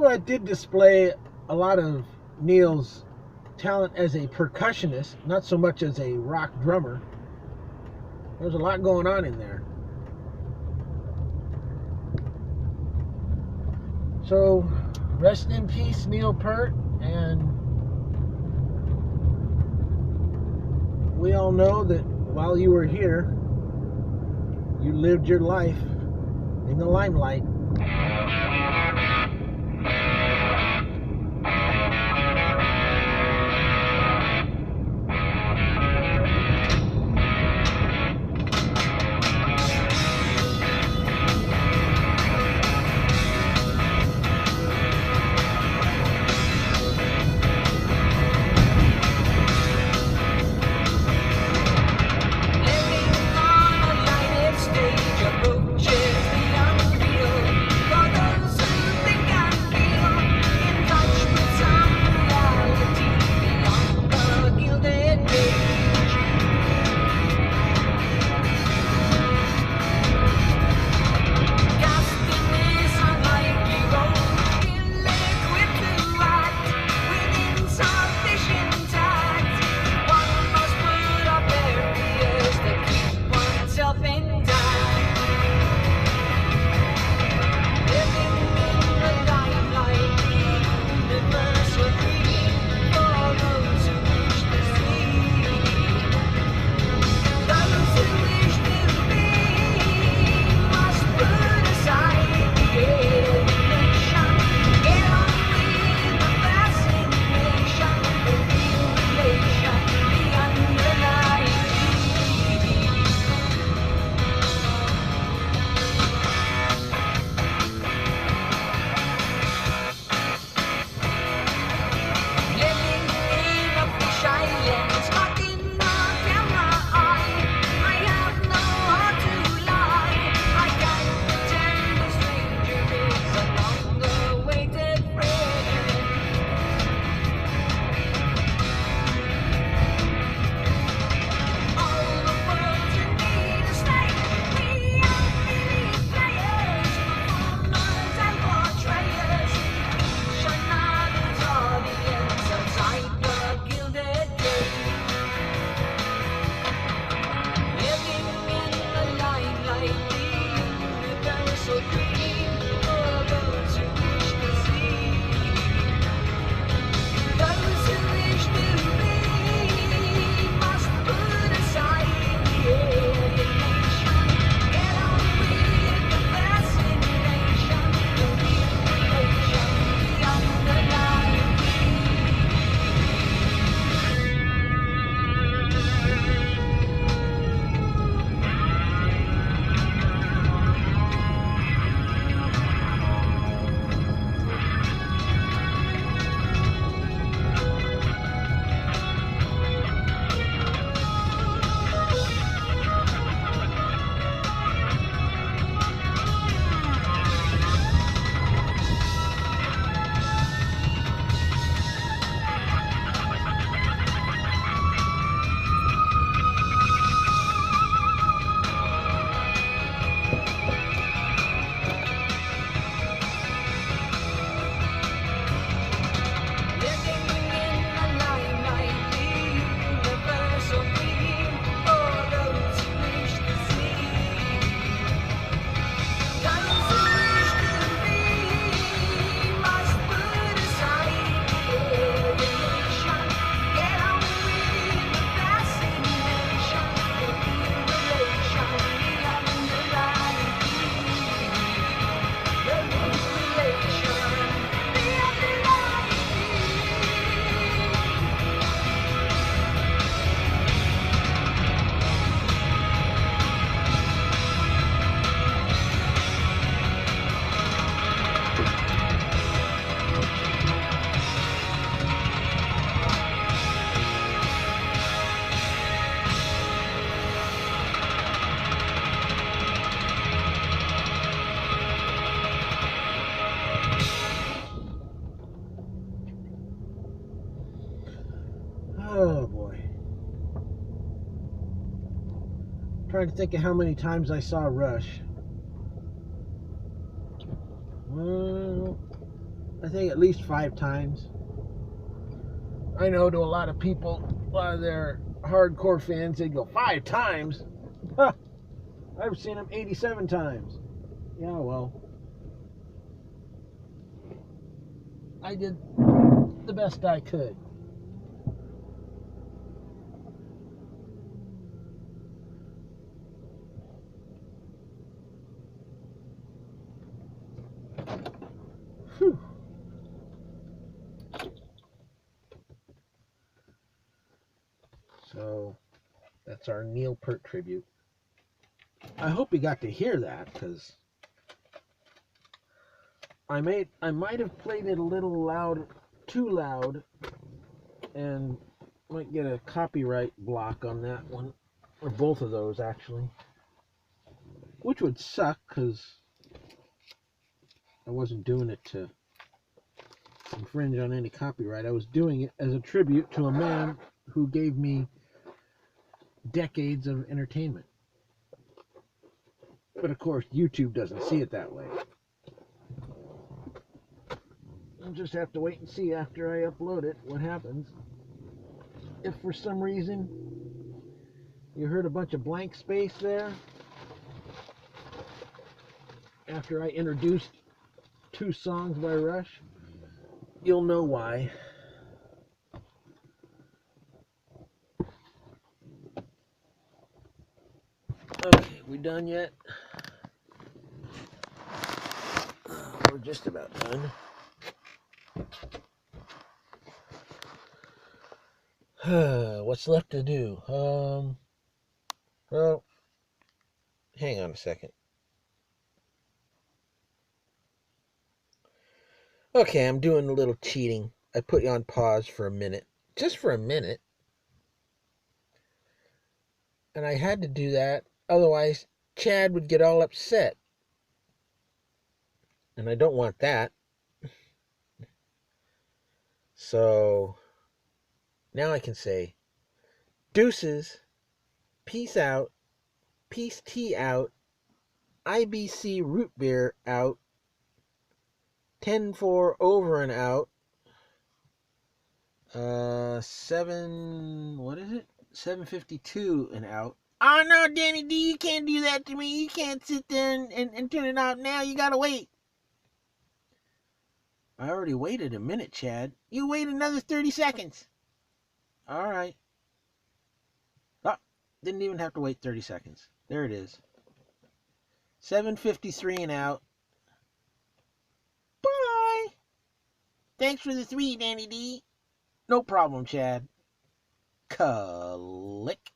Well, it did display a lot of Neil's talent as a percussionist, not so much as a rock drummer. There's a lot going on in there. So, rest in peace, Neil Peart, and we all know that while you were here, you lived your life in the limelight. Oh boy. I'm trying to think of how many times I saw Rush. Well, I think at least 5 times. I know to a lot of people, a lot of their hardcore fans, they go, 5 times? Huh, I've seen him 87 times. Yeah, well, I did the best I could. Whew. So that's our Neil Peart tribute. I hope you got to hear that, because I might have played it a little loud, too loud, and might get a copyright block on that one, or both of those actually, which would suck because I wasn't doing it to infringe on any copyright. I was doing it as a tribute to a man who gave me decades of entertainment. But of course, YouTube doesn't see it that way. I'll just have to wait and see after I upload it what happens. If for some reason you heard a bunch of blank space there after I introduced 2 songs by Rush, you'll know why. Okay, we done yet? We're just about done. What's left to do? Well, hang on a second. Okay, I'm doing a little cheating. I put you on pause for a minute. Just for a minute. And I had to do that. Otherwise, Chad would get all upset. And I don't want that. So, now I can say, deuces, peace out, peace tea out, IBC root beer out, 10-4 over and out, 752 and out. Oh no, Danny D, you can't do that to me. You can't sit there and turn it out now. You gotta wait. I already waited a minute, Chad. You wait another 30 seconds. All right. Oh, didn't even have to wait 30 seconds. There it is. 7:53 and out. Bye. Thanks for the 3, Danny D. No problem, Chad. Click.